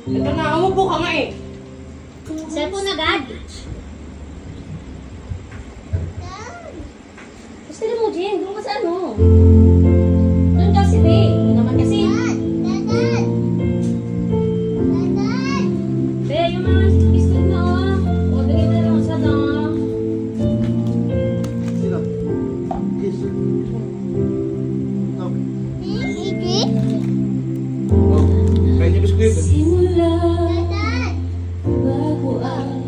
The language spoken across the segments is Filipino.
Ito na, umupo ka nga eh. Cellphone agad. Gusto mo, Jen? Doon ka sa ano? Doon kasi, babe. Doon naman kasi. Babe, yung mga biscuit mo, oh. Orderin mo na lang sa no. Sino? Kiss. No. Oh, kaya niya biskuit. Simula bago ang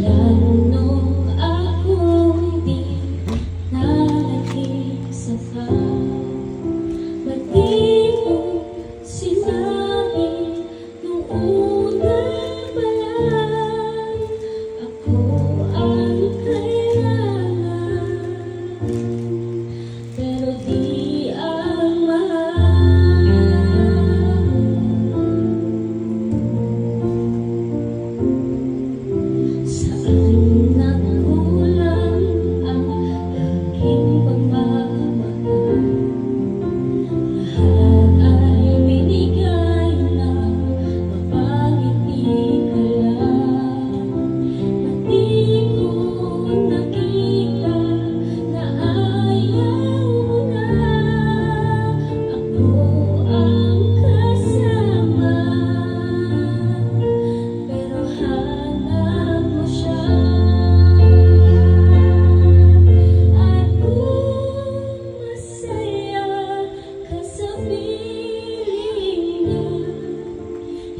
lalo ako di nakikisaka. Ba't di mo sinabi nung una pa lang ako ang kailangan, pero di ang mahal. Saan nagkulang ang aking pagmamahal? Lahat ay binigay na mapangiti ka lang. Ba't di ko nakita na ayaw mo na ako ang kasama? Pero hanap mo siya, at kung masaya ka sa piling niya,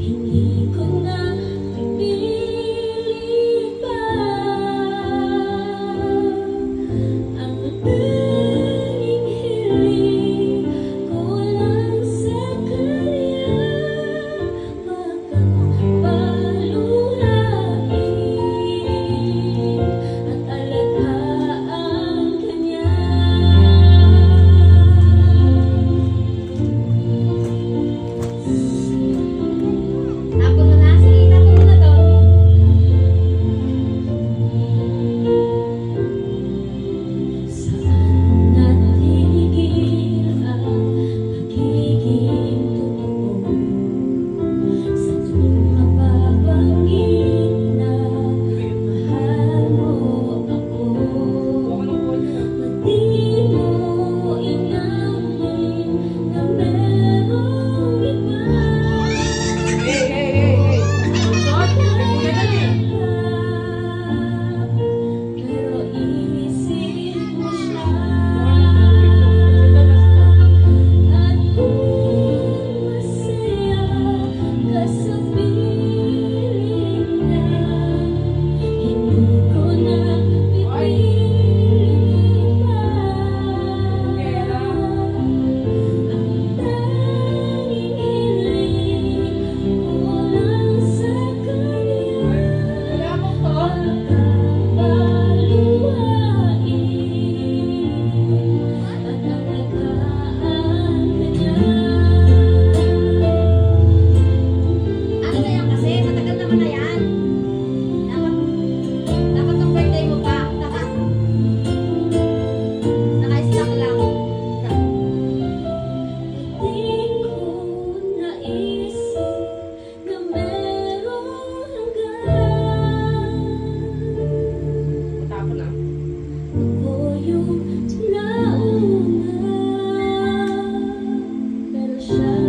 hindi ko na pipilit pa. Ang tanging hiling ko lang sa kanya, wag kang paluhain at alagaan ka niya. Tapon mo na, sige, tapon mo na to. Saan natigil ang pagiging totoo? Sa tuwing mapapanggit na mahal mo ako, ba't di mo inamin na merong iba? Hey, hey, hey, hey. Short, nagkuya ka na eh. Pero isip mo siya, at kung masaya ka sa piling niya, hindi ko na pipilit pa. Ang tanging hiling ko lang sa kanya, Wala mo to. wag kang paluhain at alagaan ka niya. Ano na yan kasi? Matagal naman na yan. Dapat nung birthday mo pa. Naka-stock lang. Di ko naisip na merong hanggan. Tapon na. Ako yung nauna, pero siya